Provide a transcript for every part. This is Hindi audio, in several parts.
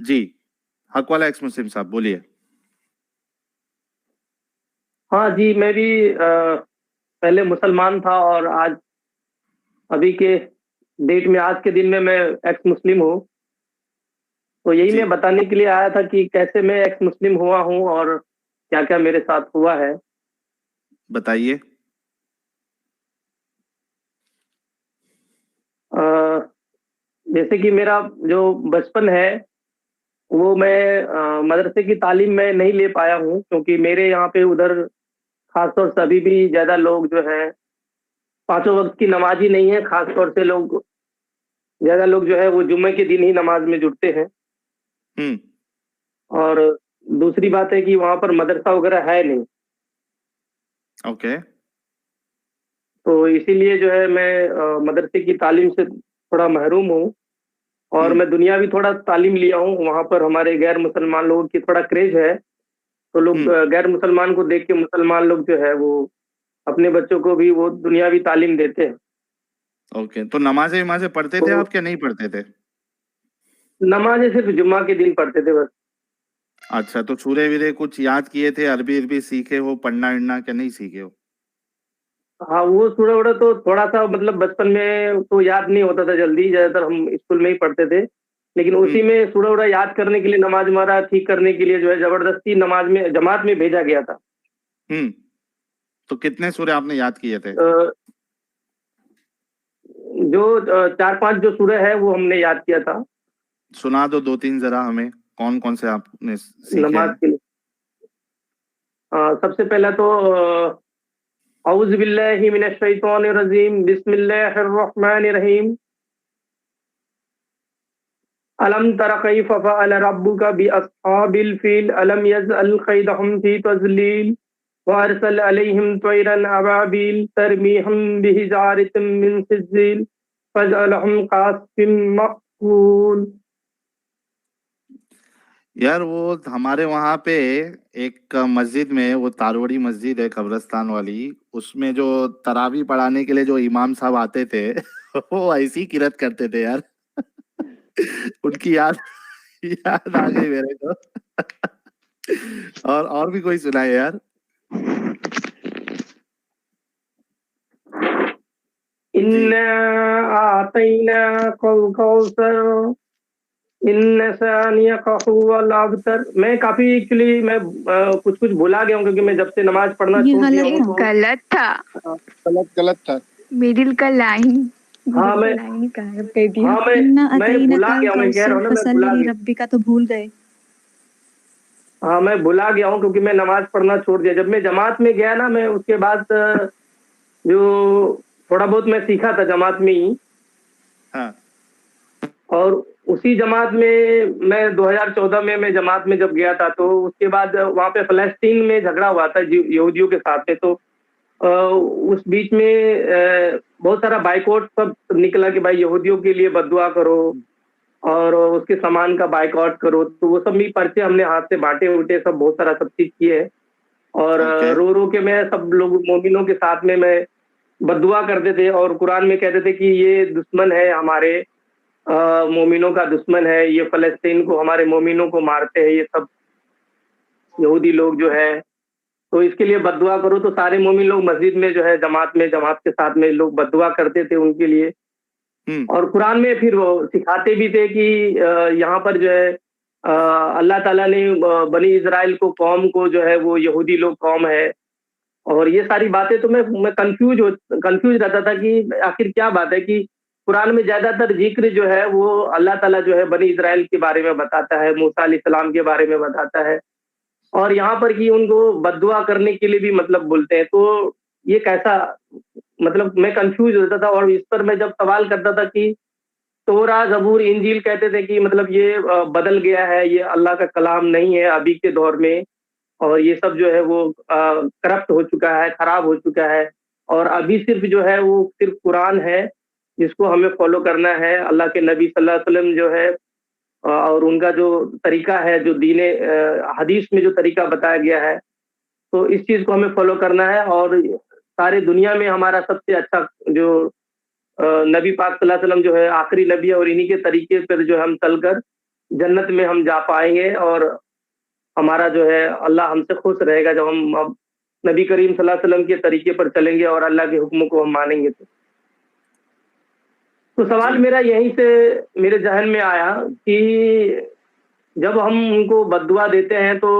जी, हक वाला एक्स मुस्लिम साहब बोलिए। हाँ जी, मैं भी पहले मुसलमान था और आज अभी के डेट में, आज के दिन में मैं एक्स मुस्लिम हूँ। तो यही जी मैं बताने के लिए आया था कि कैसे मैं एक्स मुस्लिम हुआ हूँ और क्या क्या मेरे साथ हुआ है। बताइए। अ, जैसे कि मेरा जो बचपन है वो मैं मदरसे की तालीम में नहीं ले पाया हूँ, क्योंकि मेरे यहाँ पे उधर खासतौर से अभी भी ज्यादा लोग जो है पांचों वक्त की नमाजी नहीं है। खासतौर से लोग, ज्यादा लोग जो है वो जुम्मे के दिन ही नमाज में जुटते हैं। हम्म। और दूसरी बात है कि वहां पर मदरसा वगैरह है नहीं। ओके। तो इसीलिए जो है मैं मदरसे की तालीम से थोड़ा महरूम हूँ। और हम्म। मैं दुनियावी थोड़ा तालीम लिया हूँ। वहां पर हमारे गैर मुसलमान लोगों की थोड़ा क्रेज है। तो लोग हम्म। गैर मुसलमान को देख के मुसलमान लोग जो है वो अपने बच्चों को भी वो दुनियावी तालीम देते हैं। ओके, तो नमाजें वमाजें पढ़ते थे तो आप क्या नहीं पढ़ते थे? नमाजें सिर्फ जुम्मा के दिन पढ़ते थे बस। अच्छा, तो सूर्य वीरे कुछ याद किए थे, अरबी अरबी सीखे हो, पढ़ना वढ़ना क्या नहीं सीखे हो? हाँ, वो थोड़ा थोड़ा तो थोड़ा सा मतलब बचपन में तो याद नहीं होता था जल्दी, ज्यादातर हम स्कूल में ही पढ़ते थे। लेकिन उसी हम्म। में थोड़ा थोड़ा याद करने के लिए, नमाज हमारा ठीक करने के लिए जो है जबरदस्ती नमाज में जमात में भेजा गया था। हम्म। तो कितने सूर्य आपने याद किए थे? अ, जो चार पांच जो सूरह है वो हमने याद किया था सुना दो दो तीन जरा हमें, कौन कौन से आपने सीखे नमाज हैं? के लिए। सबसे पहला तो औज़ु बिल्लाहि मिनश शैतानिर रजीम, बिस्मिल्लाहिर रहमानिर रहीम। अलम तरा कैफ फअल रब्बुका बि अस्हाबिल फील, अलम यजअल कैदहुम फी तज़लील, वअरसल अलैहिम तयरन अबाबिल तरमीहुम बिहिजारतिम मिन सिज्जील फजअलहुम कास्फिन मअकूल। यार वो हमारे वहाँ पे एक मस्जिद में, वो तारवड़ी मस्जिद है कब्रस्तान वाली, उसमें जो तरावी पढ़ाने के लिए जो इमाम साहब आते थे वो ऐसी किरत करते थे यार। उनकी याद याद आ गई मेरे को। और भी कोई सुनाए यार। जी। इन्ना आतैना कल कौसर, इन सानियका हुवल अबतर। मैं काफी एक्चुअली मैं कुछ कुछ भुला गया हूँ, क्योंकि मैं जब से नमाज पढ़ना ये छोड़ दिया गलत हूँ था। तो गलत था। गलत गलत था। मिडिल का लाइन, हाँ मिडिल का मैं लाइन ही गायब कर दिया। हाँ मैं इन्ना मैं अतईना भुला कल गया हूँ, मैं कह रहा कौसर हूँ ना, मैं फसल भुला ली गया। रब्बी का तो भूल गए। हाँ, मैं भुला गया हूँ क्योंकि मैं नमाज पढ़ना छोड़ दिया। जब मैं जमात में गया ना, मैं उसके बाद जो थोड़ा बहुत मैं सीखा था जमात में ही। हाँ। और उसी जमात में मैं 2014 में मैं जमात में जब गया था, तो उसके बाद वहाँ पे फलस्तीन में झगड़ा हुआ था यहूदियों के साथ में। तो उस बीच में बहुत सारा बाइकआउट सब निकला कि भाई यहूदियों के लिए बददुआ करो और उसके सामान का बाइकआउट करो। तो वो सब भी पर्चे हमने हाथ से बांटे उठे, सब बहुत सारा सब चीज किए हैं। और ओके। रो रो के मैं सब लोग मोमिनों के साथ में मैं बददुआ करते थे, और कुरान में कहते थे कि ये दुश्मन है हमारे, मोमिनों का दुश्मन है ये, फलस्तीन को, हमारे मोमिनों को मारते हैं ये सब यहूदी लोग जो है। तो इसके लिए बददुआ करो। तो सारे मोमिन लोग मस्जिद में जो है जमात के साथ में लोग बददुआ करते थे उनके लिए। हम्म। और कुरान में फिर वो सिखाते भी थे कि यहाँ पर जो है अल्लाह ताला ने बनी इजराइल को, कौम को जो है वो यहूदी लोग कौम है। और ये सारी बातें तो मैं कंफ्यूज रहता था कि आखिर क्या बात है कि कुरान में ज्यादातर जिक्र जो है वो अल्लाह ताला जो है बनी इजराइल के बारे में बताता है, मूसा अलैहिस्सलाम के बारे में बताता है। और यहाँ पर कि उनको बददुआ करने के लिए भी मतलब बोलते हैं। तो ये कैसा, मतलब मैं कंफ्यूज होता था। और इस पर मैं जब सवाल करता था कि तोरा जबूर इंजील कहते थे कि मतलब ये बदल गया है, ये अल्लाह का कलाम नहीं है अभी के दौर में, और ये सब जो है वो करप्ट हो चुका है, खराब हो चुका है। और अभी सिर्फ जो है वो सिर्फ कुरान है जिसको हमें फॉलो करना है। अल्लाह के नबी सल्लल्लाहु अलैहि वसल्लम जो है और उनका जो तरीका है, जो दीने हदीस में जो तरीका बताया गया है, तो इस चीज को हमें फॉलो करना है। और सारे दुनिया में हमारा सबसे अच्छा जो नबी पाक सल्लल्लाहु अलैहि वसल्लम जो है आखिरी नबी है, और इन्हीं के तरीके पर जो हम चलकर जन्नत में हम जा पाएंगे और हमारा जो है अल्लाह हमसे खुश रहेगा जब हम अब नबी करीम सल्लल्लाहु अलैहि वसल्लम के तरीके पर चलेंगे और अल्लाह के हुक्म को हम मानेंगे। तो सवाल जी। मेरा यहीं से मेरे जहन में आया कि जब हम उनको बद्दुआ देते हैं तो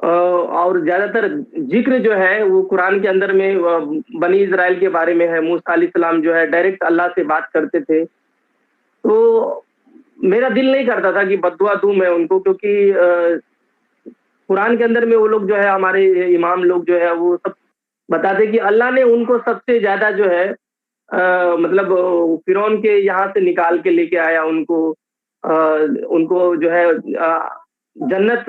और ज्यादातर जिक्र जो है वो कुरान के अंदर में बनी इजराइल के बारे में है। मूसा अलैहिस्सलाम जो है डायरेक्ट अल्लाह से बात करते थे, तो मेरा दिल नहीं करता था कि बद्दुआ दूं मैं उनको, क्योंकि कुरान के अंदर में वो लोग जो है हमारे इमाम लोग जो है वो सब बताते कि अल्लाह ने उनको सबसे ज्यादा जो है मतलब फिरौन के यहाँ से निकाल के लेके आया उनको, उनको जो है जन्नत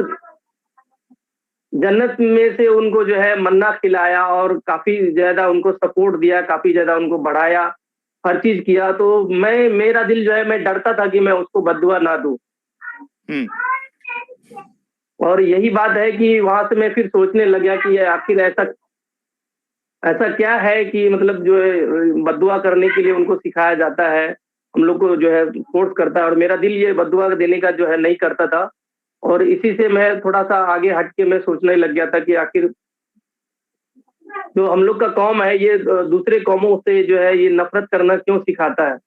जन्नत में से उनको जो है मन्ना खिलाया और काफी ज्यादा उनको सपोर्ट दिया, काफी ज्यादा उनको बढ़ाया, हर चीज किया। तो मेरा दिल जो है मैं डरता था कि मैं उसको बद्दुआ ना दूं। और यही बात है कि वहां से मैं फिर सोचने लग गया कि आखिर ऐसा क्या है कि मतलब जो है बद्दुआ करने के लिए उनको सिखाया जाता है, हम लोग को जो है फोर्स करता है, और मेरा दिल ये बद्दुआ देने का जो है नहीं करता था। और इसी से मैं थोड़ा सा आगे हट के मैं सोचने लग गया था कि आखिर जो हम लोग का कौम है ये दूसरे कौमों से जो है ये नफरत करना क्यों सिखाता है।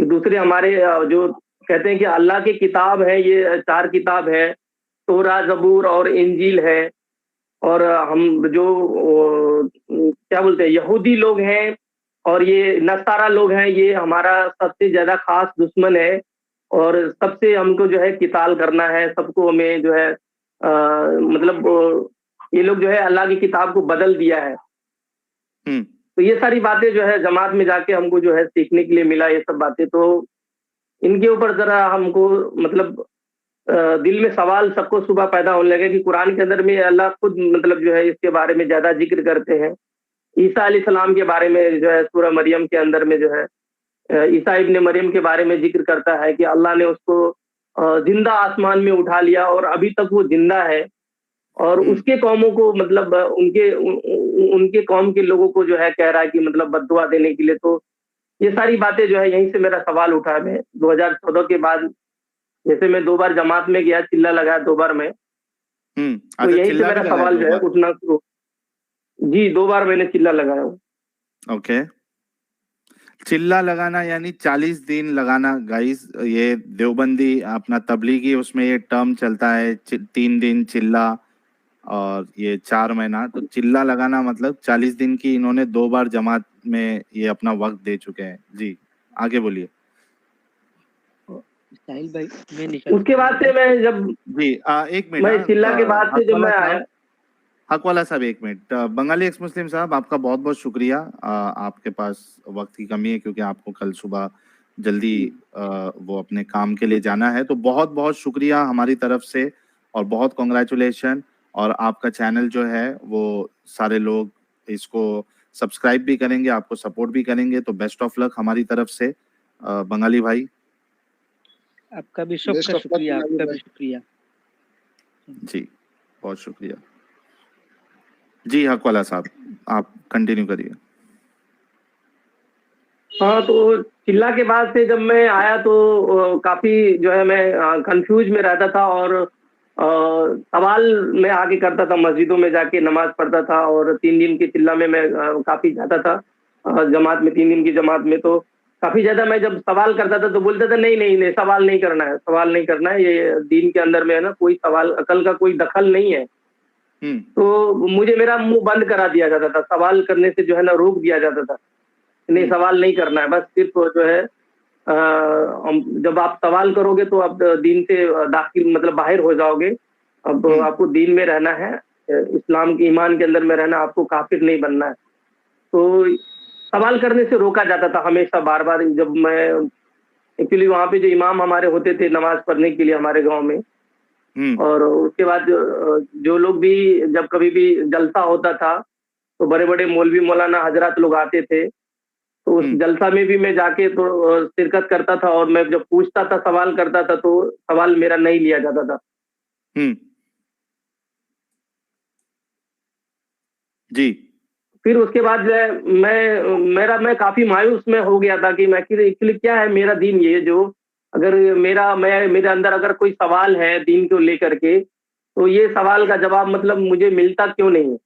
दूसरे हमारे जो कहते हैं कि अल्लाह की किताब है, ये 4 किताब है, तोरा, जबूर और इंजील है। और हम जो क्या बोलते हैं यहूदी लोग हैं और ये नसारा लोग हैं, ये हमारा सबसे ज्यादा खास दुश्मन है और सबसे हमको जो है किताल करना है, सबको हमें जो है मतलब ये लोग जो है अल्लाह की किताब को बदल दिया है। तो ये सारी बातें जो है जमात में जाके हमको जो है सीखने के लिए मिला, ये सब बातें। तो इनके ऊपर जरा हमको मतलब दिल में सवाल सबको सुबह पैदा होने लगे कि कुरान के अंदर में अल्लाह खुद मतलब जो है इसके बारे में ज्यादा जिक्र करते हैं। ईसा अलैहिस्सलाम के बारे में जो है सूरह मरियम के अंदर में जो है ईसा इब्ने मरियम के बारे में जिक्र करता है कि अल्लाह ने उसको जिंदा आसमान में उठा लिया और अभी तक वो जिंदा है और उसके कौमों को मतलब उनके कौम के लोगों को जो है कह रहा है कि मतलब बद्दुआ देने के लिए। तो ये सारी बातें जो है यहीं से मेरा सवाल उठा। मैं 2014 के बाद जैसे मैं 2 बार जमात में गया, चिल्ला लगाया 2 बार में, तो यहीं से मेरा सवाल जो है उठना शुरू। जी 2 बार मैंने चिल्ला लगाया हूँ। ओके, चिल्ला लगाना यानी 40 दिन लगाना गाइस, ये देवबंदी अपना तबलीगी उसमें ये टर्म चलता है 3 दिन चिल्ला और ये 4 महीना। तो चिल्ला लगाना मतलब 40 दिन की इन्होंने 2 बार जमात में ये अपना वक्त दे चुके हैं। जी आगे बोलिए। साहिल भाई मैं उसके बाद से मैं जब जी 1 मिनट मैं चिल्ला के बाद से जब मैं आया। हक वाला साहब 1 मिनट। बंगाली एक्स मुस्लिम साहब आपका बहुत बहुत शुक्रिया। आपके पास वक्त की कमी है क्योंकि आपको कल सुबह जल्दी वो अपने काम के लिए जाना है, तो बहुत बहुत शुक्रिया हमारी तरफ से और बहुत कॉन्ग्रेचुलेशन। और आपका चैनल जो है वो सारे लोग इसको सब्सक्राइब भी करेंगे, आपको सपोर्ट भी करेंगे, तो बेस्ट ऑफ लक हमारी तरफ से। बंगाली भाई आपका भी शुक्रिया, आपका भी शुक्रिया जी, बहुत शुक्रिया जी। हक वाला साहब आप कंटिन्यू करिए। हाँ, तो चिल्ला के बाद से जब मैं आया तो काफी जो है मैं कंफ्यूज में रहता था और सवाल मैं आगे करता था, मस्जिदों में जाके नमाज पढ़ता था और 3 दिन की चिल्ला में मैं काफी जाता था जमात में, 3 दिन की जमात में। तो काफी ज्यादा मैं जब सवाल करता था तो बोलता था नहीं नहीं नहीं, सवाल नहीं करना है, सवाल नहीं करना है, ये दीन के अंदर में है ना, कोई सवाल अकल का कोई दखल नहीं है। तो मुझे मेरा मुंह बंद करा दिया जाता था, सवाल करने से जो है ना रोक दिया जाता था, नहीं सवाल नहीं करना है, बस सिर्फ जो है जब आप सवाल करोगे तो आप दीन से दाखिल मतलब बाहर हो जाओगे। अब आपको दीन में रहना है, इस्लाम के ईमान के अंदर में रहना, आपको काफिर नहीं बनना है। तो सवाल करने से रोका जाता था हमेशा, बार बार। जब मैं एक्चुअली वहाँ पे जो इमाम हमारे होते थे नमाज पढ़ने के लिए हमारे गांव में, और उसके बाद जो लोग भी जब कभी भी जलसा होता था तो बड़े बड़े मौलवी मौलाना हजरात लोग आते थे, तो उस जलसा में भी मैं जाके तो शिरकत करता था और मैं जब पूछता था, सवाल करता था, तो सवाल मेरा नहीं लिया जाता था। जी। फिर उसके बाद जो है मैं काफी मायूस में हो गया था कि मैं एक्चुअली क्या है मेरा दीन, ये जो अगर मेरे अंदर अगर कोई सवाल है दीन को लेकर के, तो ये सवाल का जवाब मतलब मुझे मिलता क्यों नहीं है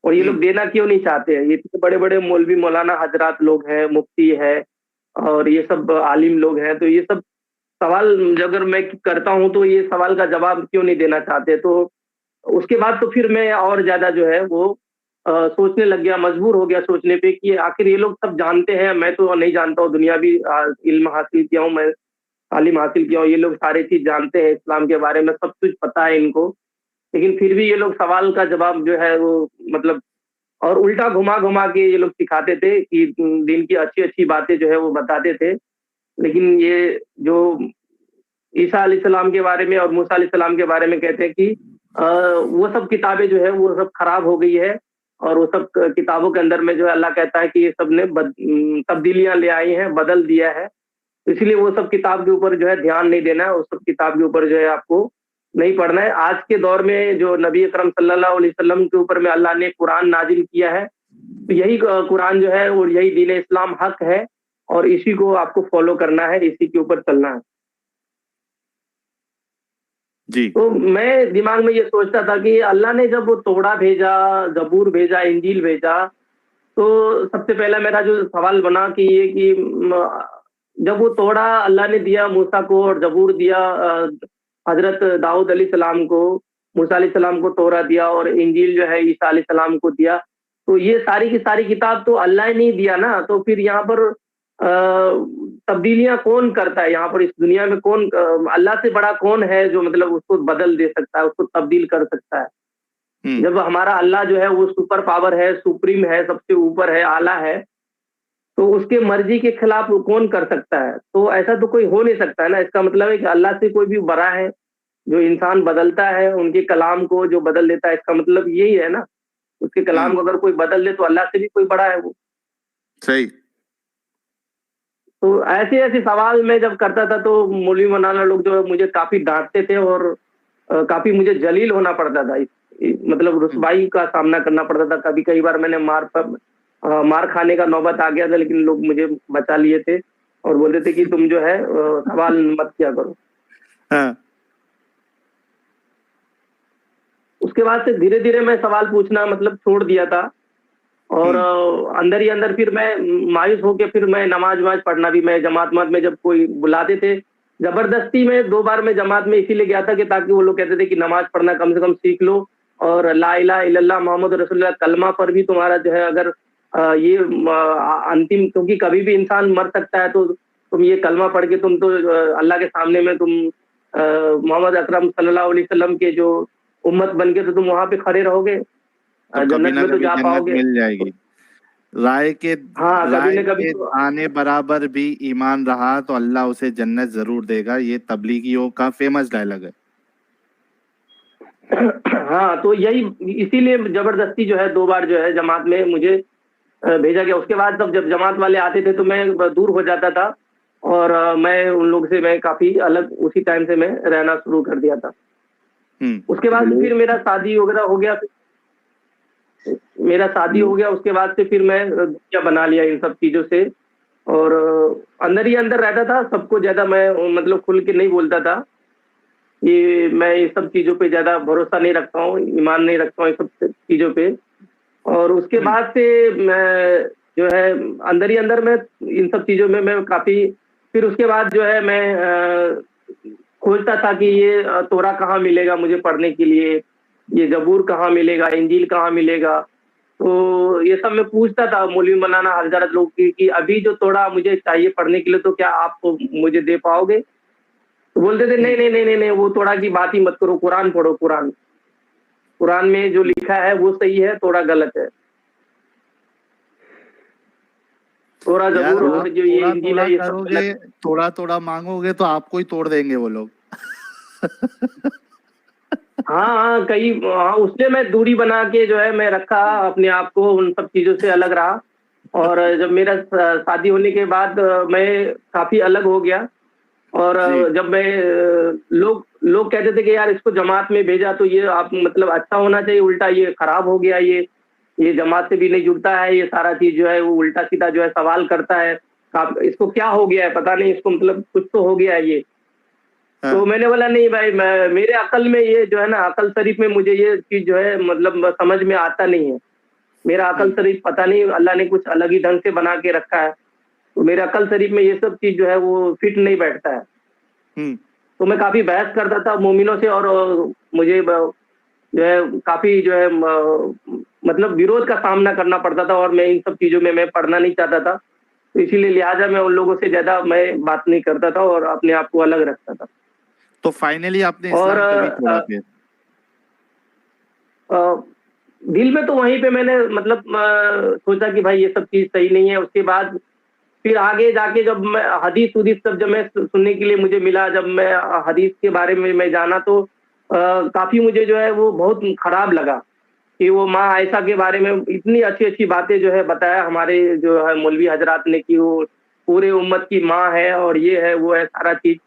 और ये लोग देना क्यों नहीं चाहते हैं। ये तो बड़े बड़े मौलवी मौलाना हजरात लोग हैं, मुफ्ती है और ये सब आलिम लोग हैं, तो ये सब सवाल अगर मैं करता हूँ तो ये सवाल का जवाब क्यों नहीं देना चाहते। तो उसके बाद तो फिर मैं और ज्यादा जो है वो सोचने लग गया, मजबूर हो गया सोचने पे कि आखिर ये लोग सब जानते हैं, मैं तो नहीं जानता हूँ, दुनियावी इल्म हासिल किया हूँ, मैं तालीम हासिल किया हूँ, ये लोग सारे चीज जानते हैं इस्लाम के बारे में, सब कुछ पता है इनको, लेकिन फिर भी ये लोग सवाल का जवाब जो है वो मतलब और उल्टा घुमा घुमा के ये लोग सिखाते थे कि दिन की अच्छी अच्छी बातें जो है वो बताते थे। लेकिन ये जो ईसा अलैहिस्सलाम के बारे में और मूसा अलैहिस्सलाम के बारे में कहते हैं कि वो सब किताबें जो है वो सब खराब हो गई है और वो सब किताबों के अंदर में जो है अल्लाह कहता है कि ये सब ने तब्दीलियां ले आई हैं, बदल दिया है, इसलिए वो सब किताब के ऊपर जो है ध्यान नहीं देना है, उस सब किताब के ऊपर जो है आपको नहीं पढ़ना है। आज के दौर में जो नबी अकरम सल्लल्लाहु अलैहि वसल्लम के ऊपर में अल्लाह ने कुरान नाजिल किया है, तो यही कुरान जो है और यही दीन इस्लाम हक है और इसी को आपको फॉलो करना है, इसी के ऊपर चलना है। जी। तो मैं दिमाग में ये सोचता था कि अल्लाह ने जब वो तोड़ा भेजा, जबूर भेजा, इंजील भेजा, तो सबसे पहला मेरा जो सवाल बना कि ये कि जब वो तोड़ा अल्लाह ने दिया मूसा को और जबूर दिया हजरत दाऊद अलैहिस्सलाम को, मूसा अलैहिस्सलाम को तोरा दिया और इंजील जो है ईसा अलैहिस्सलाम को दिया, तो ये सारी की सारी किताब तो अल्लाह ने नहीं दिया ना, तो फिर यहाँ पर तब्दीलियां कौन करता है यहाँ पर, इस दुनिया में कौन अल्लाह से बड़ा कौन है जो मतलब उसको बदल दे सकता है, उसको तब्दील कर सकता है। जब हमारा अल्लाह जो है वो सुपर पावर है, सुप्रीम है, सबसे ऊपर है, आला है, तो उसके मर्जी के खिलाफ कौन कर सकता है। तो ऐसा तो कोई हो नहीं सकता है ना, इसका मतलब है कि अल्लाह से कोई भी बड़ा है। जो इंसान बदलता है उनके कलाम को जो बदल देता है, इसका मतलब यही है ना, उसके कलाम को अगर कोई बदल दे तो अल्लाह से भी कोई बड़ा है वो। सही। तो ऐसे ऐसे सवाल मैं जब करता था तो मौलवी मौलाना लोग जो है मुझे काफी डांटते थे और काफी मुझे जलील होना पड़ता था, मतलब रुसवाई का सामना करना पड़ता था। कभी कई बार मैंने मार खाने का नौबत आ गया था, लेकिन लोग मुझे बचा लिए थे और बोलते थे कि तुम जो है सवाल मत किया करो। हाँ। उसके बाद से धीरे धीरे मैं सवाल पूछना मतलब छोड़ दिया था और अंदर ही अंदर फिर मैं मायूस होके फिर मैं नमाज वमाज पढ़ना भी, मैं जमात में जब कोई बुलाते थे जबरदस्ती में 2 बार मैं जमात में इसीलिए गया था कि ताकि वो लोग कहते थे कि नमाज पढ़ना कम से कम सीख लो और ला इलाहा इल्लल्लाह मोहम्मद रसूलुल्लाह कलमा पर भी तुम्हारा जो है अगर ये अंतिम, क्योंकि कभी भी इंसान मर सकता है, तो तुम ये कलमा पढ़ के तुम तो अल्लाह के सामने में तुम मोहम्मद अकरम सल्लल्लाहु अलैहि वसल्लम के जो उम्मत बन के तो तुम वहां पे खड़े रहोगे, तो कभी जन्नत ना में तो कभी जा जन्नत पाओगे। मिल जाएगी। राय के हाँ, कभी राय न कभी के तो दाने बराबर भी ईमान रहा तो अल्लाह उसे जन्नत जरूर देगा, ये तबलीगियों का फेमस डायलॉग है। हाँ, तो यही इसीलिए जबरदस्ती जो है 2 बार जो है जमात में मुझे भेजा गया। उसके बाद जब जमात वाले आते थे तो मैं दूर हो जाता था और मैं उन लोग से मैं काफी अलग उसी टाइम से मैं रहना शुरू कर दिया था। उसके बाद फिर मेरा शादी वगैरह हो गया, उसके बाद से फिर मैं दुनिया बना लिया इन सब चीजों से और अंदर ही अंदर रहता था। सबको ज्यादा मैं मतलब खुल के नहीं बोलता था कि मैं इस सब चीजों पे ज्यादा भरोसा नहीं रखता हूँ, ईमान नहीं रखता हूँ इस सब चीजों पे। और उसके बाद से मैं जो है अंदर ही अंदर में इन सब चीजों में मैं काफी, फिर उसके बाद जो है मैं खोजता था कि ये तोरा कहाँ मिलेगा मुझे पढ़ने के लिए, ये जबूर कहाँ मिलेगा, इंजील कहाँ मिलेगा। तो ये सब मैं पूछता था मौलवी मौलाना हजरत लोग की कि अभी जो तोड़ा मुझे चाहिए पढ़ने के लिए तो क्या आप मुझे दे पाओगे। तो बोलते थे नहीं नहीं नहीं नहीं नहीं, वो तोड़ा की बात ही मत करो, कुरान पढ़ो, कुरान में जो लिखा है वो सही है, तोड़ा गलत है। तोड़ा जबूर और जो ये इंजील है ये सब करोगे, थोड़ा थोड़ा मांगोगे तो आपको ही तोड़ देंगे वो लोग। हाँ, उससे मैं दूरी बना के जो है मैं रखा अपने आप को, उन सब चीजों से अलग रहा। और जब मेरा शादी होने के बाद मैं काफी अलग हो गया और जब मैं लोग कहते थे कि यार इसको जमात में भेजा तो ये आप मतलब अच्छा होना चाहिए, उल्टा ये खराब हो गया, ये जमात से भी नहीं जुड़ता है, ये सारा चीज जो है वो उल्टा सीधा जो है सवाल करता है, इसको क्या हो गया है, पता नहीं इसको, मतलब कुछ तो हो गया है ये। हाँ। तो मैंने बोला नहीं भाई, मेरे अकल में ये जो है ना, अकल शरीफ में मुझे ये चीज जो है मतलब समझ में आता नहीं है। मेरा अकल शरीफ पता नहीं अल्लाह ने कुछ अलग ही ढंग से बना के रखा है, तो मेरे अकल शरीफ में ये सब चीज जो है वो फिट नहीं बैठता है। तो मैं काफी बहस करता था मोमिनों से, और मुझे जो है काफी जो है मतलब विरोध का सामना करना पड़ता था, और मैं इन सब चीजों में मैं पढ़ना नहीं चाहता था। तो इसीलिए लिहाजा मैं उन लोगों से ज्यादा मैं बात नहीं करता था और अपने आप को अलग रखता था। तो फाइनली आपने और इस्लाम कभी छोड़ा फिर? दिल में तो वहीं पे मैंने मतलब सोचा कि भाई ये सब चीज सही नहीं है। उसके बाद फिर आगे जाके जब मैं हदीस उदीस सब जब मैं सुनने के लिए मुझे मिला, जब मैं हदीस के बारे में मैं जाना, तो काफी मुझे जो है वो बहुत खराब लगा कि वो माँ आयशा के बारे में इतनी अच्छी अच्छी बातें जो है बताया हमारे जो है मौलवी हजरात ने कि वो पूरे उम्मत की माँ है और ये है वो है सारा चीज।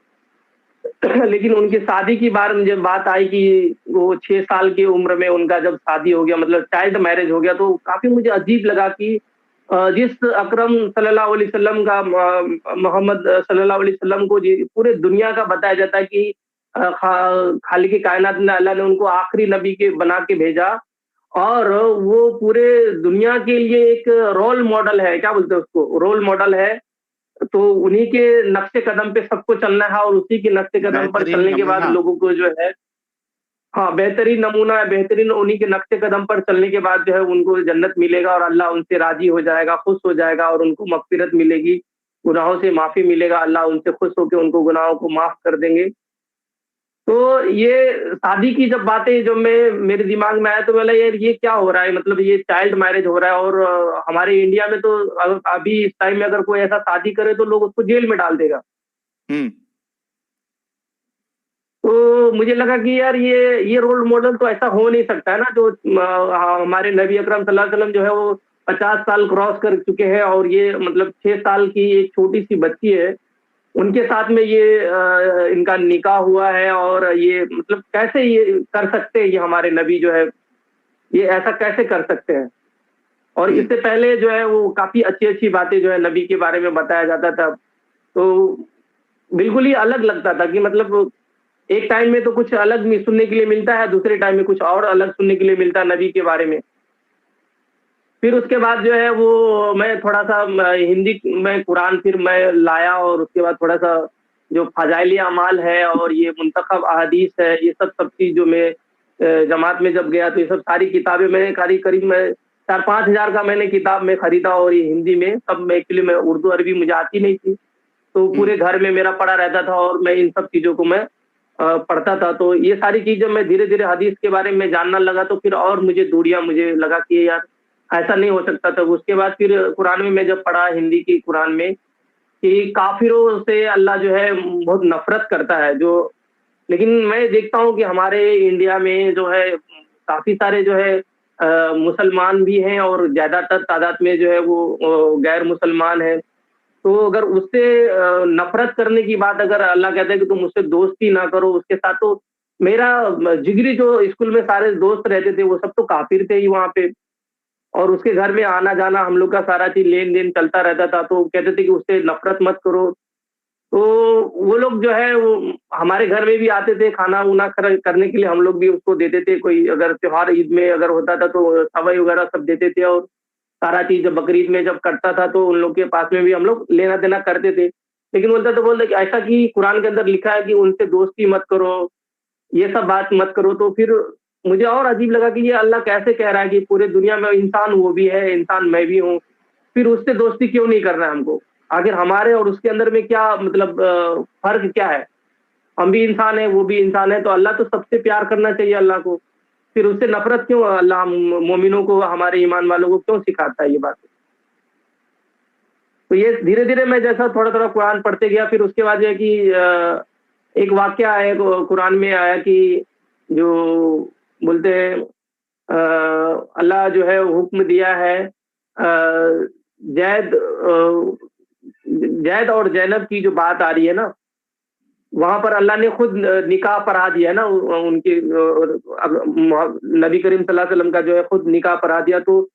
लेकिन उनकी शादी की बार जब बात आई कि वो 6 साल की उम्र में उनका जब शादी हो गया, मतलब चाइल्ड मैरिज हो गया, तो काफी मुझे अजीब लगा कि जिस अकरम सल्लल्लाहु अलैहि वसल्लम का मोहम्मद सल्लल्लाहु अलैहि वसल्लम को पूरे दुनिया का बताया जाता है कि खालिक कायनात ने अल्लाह ने उनको आखिरी नबी के बना के भेजा, और वो पूरे दुनिया के लिए एक रोल मॉडल है, क्या बोलते हैं उसको, रोल मॉडल है। तो उन्हीं के नक्शे कदम पे सबको चलना है, और उसी के नक्शे कदम पर बेहतरीन चलने के बाद नमूना। लोगों को जो है, हाँ बेहतरीन नमूना है, बेहतरीन उन्हीं के नक्शे कदम पर चलने के बाद जो है उनको जन्नत मिलेगा और अल्लाह उनसे राजी हो जाएगा, खुश हो जाएगा, और उनको मगफिरत मिलेगी, गुनाहों से माफी मिलेगा, अल्लाह उनसे खुश होकर उनको गुनाहों को माफ कर देंगे। तो ये शादी की जब बातें जब मैं मेरे दिमाग में आया तो बोला यार ये क्या हो रहा है, मतलब ये चाइल्ड मैरिज हो रहा है, और हमारे इंडिया में तो अभी इस टाइम में अगर कोई ऐसा शादी करे तो लोग उसको जेल में डाल देगा। तो मुझे लगा कि यार ये रोल मॉडल तो ऐसा हो नहीं सकता है ना, जो हमारे नबी अकरम सल्लल्लाहु अलैहि वसल्लम जो है वो 50 साल क्रॉस कर चुके हैं, और ये मतलब 6 साल की एक छोटी सी बच्ची है, उनके साथ में ये इनका निकाह हुआ है, और ये मतलब कैसे ये कर सकते हैं, ये हमारे नबी जो है ये ऐसा कैसे कर सकते हैं। और इससे पहले जो है वो काफी अच्छी अच्छी बातें जो है नबी के बारे में बताया जाता था, तो बिल्कुल ही अलग लगता था कि मतलब एक टाइम में तो कुछ अलग सुनने के लिए मिलता है, दूसरे टाइम में कुछ और अलग सुनने के लिए मिलता है नबी के बारे में। फिर उसके बाद जो है वो मैं थोड़ा सा हिंदी में कुरान फिर मैं लाया, और उसके बाद थोड़ा सा जो फजाइली अमाल है और ये मुंतखब अहादीस है, ये सब चीज जो मैं जमात में जब गया तो ये सब सारी किताबें मैंने करीब मैं 4-5 हजार का मैंने किताब में खरीदा, और ये हिंदी में सब मैं एक्चुअली मैं उर्दू अरबी मुझे आती नहीं थी, तो पूरे घर में मेरा पड़ा रहता था और मैं इन सब चीजों को मैं पढ़ता था। तो ये सारी चीजें मैं धीरे धीरे हदीस के बारे में जानना लगा, तो फिर और मुझे दूरियां मुझे लगा कि यार ऐसा नहीं हो सकता था। उसके बाद फिर कुरान में मैं जब पढ़ा हिंदी की कुरान में कि काफिरों से अल्लाह जो है बहुत नफरत करता है, जो लेकिन मैं देखता हूँ कि हमारे इंडिया में जो है काफी सारे जो है मुसलमान भी हैं, और ज्यादातर तादाद में जो है वो गैर मुसलमान है। तो अगर उससे नफरत करने की बात अगर अल्लाह कहता है कि तुम उससे दोस्ती ना करो उसके साथ, तो मेरा जिगरी जो स्कूल में सारे दोस्त रहते थे वो सब तो काफिर थे ही वहां पे, और उसके घर में आना जाना हम लोग का सारा चीज लेन देन चलता रहता था, तो कहते थे कि उससे नफरत मत करो। तो वो लोग जो है वो हमारे घर में भी आते थे, खाना उना करने के लिए हम लोग भी उसको देते थे, कोई अगर त्योहार ईद में अगर होता था तो सवाई वगैरह सब देते थे, और सारा चीज जब बकरीद में जब कटता था तो उन लोग के पास में भी हम लोग लेना देना करते थे। लेकिन बोलते कि ऐसा कि कुरान के अंदर लिखा है कि उनसे दोस्ती मत करो, ये सब बात मत करो। तो फिर मुझे और अजीब लगा कि ये अल्लाह कैसे कह रहा है कि पूरे दुनिया में इंसान वो भी है, इंसान मैं भी हूँ, फिर उससे दोस्ती क्यों नहीं करना है हमको? आखिर हमारे और उसके अंदर में क्या मतलब फर्क क्या है? हम भी इंसान है, वो भी इंसान है, तो अल्लाह तो सबसे प्यार करना चाहिए अल्लाह को, फिर उससे नफरत क्यों अल्लाह मोमिनों को, हमारे ईमान वालों को क्यों सिखाता है ये बात? तो ये धीरे धीरे मैं जैसा थोड़ा थोड़ा कुरान पढ़ते गया, फिर उसके बाद जो है कि एक वाक्य है कुरान में आया कि जो बोलते हैं अल्लाह जो है हुक्म दिया है जैद जैद और जैनब की जो बात आ रही है ना, वहां पर अल्लाह ने खुद निकाह पढ़ा दिया है ना, उनके नबी करीम सल्लल्लाहु अलैहि वसल्लम का जो है खुद निकाह पढ़ा दिया। तो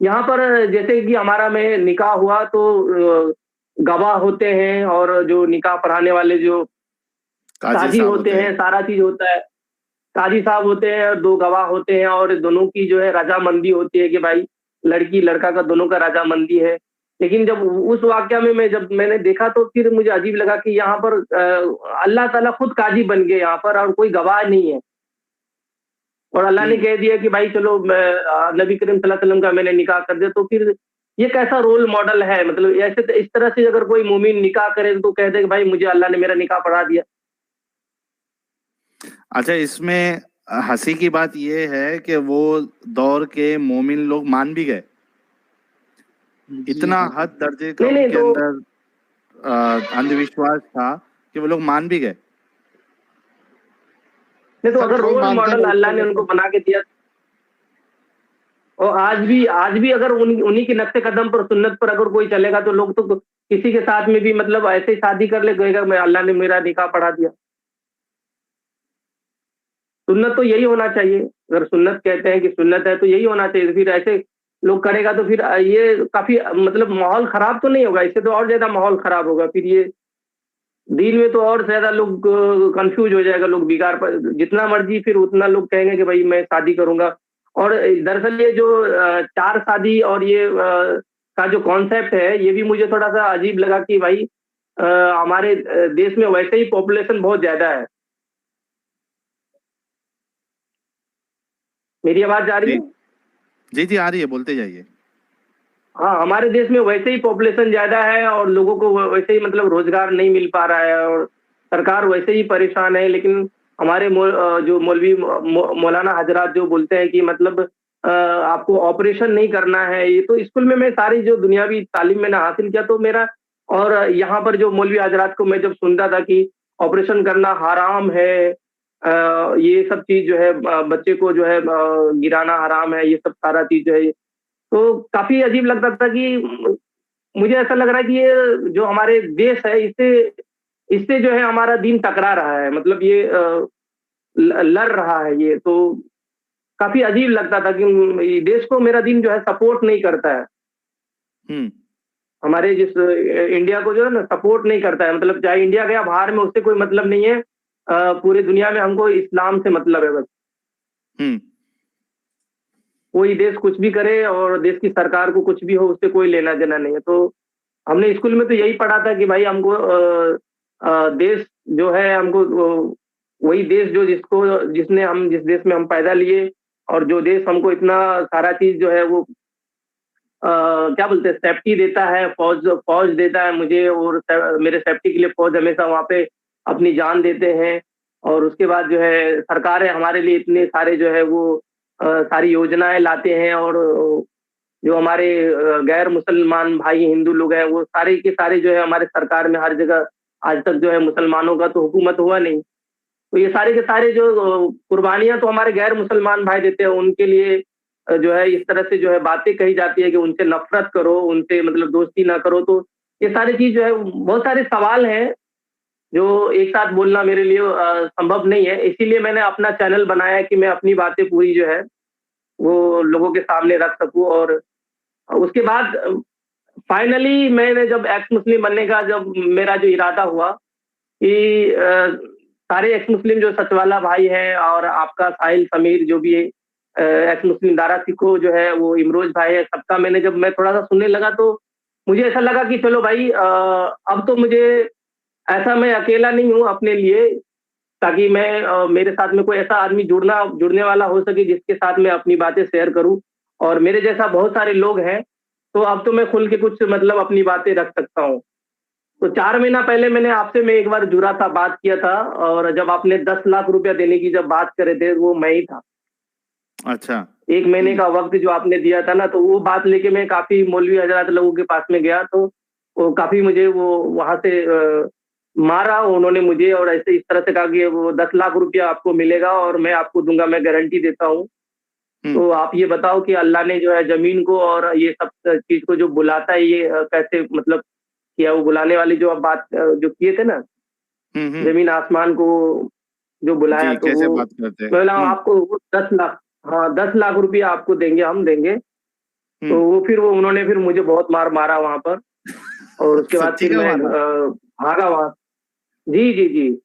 यहाँ पर जैसे कि हमारा में निकाह हुआ तो गवाह होते हैं और जो निकाह पढ़ाने वाले जो काजी साहब होते हैं, सारा चीज होता है। काजी साहब होते हैं और 2 गवाह होते हैं और दोनों की जो है रजामंदी होती है कि भाई लड़की लड़का का दोनों का रजामंदी है। लेकिन जब उस वाकया में जब मैंने देखा तो फिर मुझे अजीब लगा कि यहाँ पर अल्लाह ताला खुद काजी बन गए यहाँ पर और कोई गवाह नहीं है। और अल्लाह ने कह दिया कि भाई चलो नबी करीम सल्लल्लाहु अलैहि वसल्लम का मैंने निकाह कर दिया। तो फिर ये कैसा रोल मॉडल है? मतलब ऐसे इस तरह से अगर कोई मोमिन निकाह करे तो कह दे कि भाई मुझे अल्लाह ने मेरा निकाह पढ़ा दिया। अच्छा, इसमें हंसी की बात ये है कि वो दौर के मोमिन लोग मान भी गए, इतना हद दर्जे का नहीं उनके तो अंदर अंधविश्वास था कि वो लोग मान भी गए। नहीं तो सर, अगर कोई रोल मानते मॉडल नहीं अल्लाह ने थे। उनको बना के दिया और आज भी अगर उन्हीं के नक्शे कदम पर सुन्नत पर अगर कोई चलेगा तो लोग तो किसी के साथ में भी मतलब ऐसे ही शादी कर ले कहेगा मैं अल्लाह ने मेरा निकाह पढ़ा दिया। सुन्नत तो यही होना चाहिए। अगर सुन्नत कहते हैं कि सुन्नत है तो यही होना चाहिए। फिर ऐसे लोग करेगा तो फिर ये काफी मतलब माहौल खराब तो नहीं होगा, इससे तो और ज्यादा माहौल खराब होगा। फिर ये दीन में तो और ज्यादा लोग कंफ्यूज हो जाएगा, लोग बिगाड़ पर जितना मर्जी फिर उतना लोग कहेंगे कि भाई मैं शादी करूंगा। और दरअसल ये जो 4 शादी और ये का जो कॉन्सेप्ट है ये भी मुझे थोड़ा सा अजीब लगा कि भाई हमारे देश में वैसे ही पॉपुलेशन बहुत ज्यादा है। मेरी आवाज जा रही है? जी जी आ रही है, बोलते जाइए। हाँ, हमारे देश में वैसे ही पॉपुलेशन ज्यादा है और लोगों को वैसे ही मतलब रोजगार नहीं मिल पा रहा है और सरकार वैसे ही परेशान है। लेकिन हमारे जो मौलवी मौलाना हजरात जो बोलते हैं कि मतलब आपको ऑपरेशन नहीं करना है। ये तो स्कूल में मैं सारी जो दुनियावी तालीम मैंने हासिल किया तो मेरा और यहाँ पर जो मौलवी हजरात को मैं जब सुनता था कि ऑपरेशन करना हराम है, ये सब चीज जो है बच्चे को जो है गिराना हराम है, ये सब सारा चीज जो है तो काफी अजीब लगता था कि मुझे ऐसा लग रहा है कि ये जो हमारे देश है इससे इससे जो है हमारा दीन टकरा रहा है। मतलब ये लड़ रहा है। ये तो काफी अजीब लगता था कि देश को मेरा दीन जो है सपोर्ट नहीं करता है। हमारे जिस इंडिया को जो है ना सपोर्ट नहीं करता है। मतलब चाहे इंडिया गया बाहर में उससे कोई मतलब नहीं है, पूरी दुनिया में हमको इस्लाम से मतलब है बस। कोई देश कुछ भी करे और देश की सरकार को कुछ भी हो उससे कोई लेना देना नहीं है। तो हमने स्कूल में तो यही पढ़ा था कि भाई हमको देश जो है हमको वही देश जो जिस देश में हम पैदा लिए और जो देश हमको इतना सारा चीज जो है वो क्या बोलते हैं सेफ्टी देता है, फौज देता है मुझे और मेरे सेफ्टी के लिए फौज हमेशा वहाँ पे अपनी जान देते हैं। और उसके बाद जो है सरकार है हमारे लिए इतने सारे जो है वो सारी योजनाएं लाते हैं और जो हमारे गैर मुसलमान भाई हिंदू लोग हैं वो सारे के सारे जो है हमारे सरकार में हर जगह आज तक जो है मुसलमानों का तो हुकूमत हुआ नहीं। तो ये सारे के सारे जो कुर्बानियां तो हमारे गैर मुसलमान भाई देते हैं, उनके लिए जो है इस तरह से जो है बातें कही जाती है कि उनसे नफरत करो, उनसे मतलब दोस्ती ना करो। तो ये सारी चीज जो है बहुत सारे सवाल हैं जो एक साथ बोलना मेरे लिए संभव नहीं है। इसीलिए मैंने अपना चैनल बनाया है कि मैं अपनी बातें पूरी जो है वो लोगों के सामने रख सकूं। और उसके बाद फाइनली मैंने जब एक्स मुस्लिम बनने का जब मेरा जो इरादा हुआ कि सारे एक्स मुस्लिम जो सचवाला भाई हैं और आपका साहिल समीर जो भी एक्स मुस्लिम दारा सिखो जो है वो इमरोज भाई है, सबका मैंने जब मैं थोड़ा सा सुनने लगा तो मुझे ऐसा लगा कि चलो भाई अब तो मुझे ऐसा मैं अकेला नहीं हूँ अपने लिए, ताकि मैं मेरे साथ में कोई ऐसा आदमी जुड़ने वाला हो सके जिसके साथ मैं अपनी बातें शेयर करूं। और मेरे जैसा बहुत सारे लोग हैं तो अब तो मैं खुल के कुछ मतलब अपनी बातें रख सकता हूं। तो 4 महीना पहले मैंने आपसे मैं एक बार जुड़ा था, बात किया था और जब आपने 10 लाख रुपया देने की जब बात करे थे वो मैं ही था। अच्छा, 1 महीने का वक्त जो आपने दिया था ना, तो वो बात लेके मैं काफी मौलवी हजरात लोगों के पास में गया तो वो काफी मुझे वो वहां से मारा उन्होंने मुझे और ऐसे इस तरह से कहा कि वो 10 लाख रुपया आपको मिलेगा और मैं आपको दूंगा, मैं गारंटी देता हूँ। तो आप ये बताओ कि अल्लाह ने जो है जमीन को और ये सब चीज को जो बुलाता है ये कैसे मतलब किया? वो बुलाने वाली जो आप बात जो किए थे ना, जमीन आसमान को जो बुलाया तो कैसे वो बात करते हैं? बोला आपको वो 10 लाख, हाँ 10 लाख रुपया आपको देंगे, हम देंगे। तो वो फिर वो उन्होंने फिर मुझे बहुत मारा वहां पर और उसके बाद सच्ची फिर का मैं माना? भागा वहां। जी जी जी।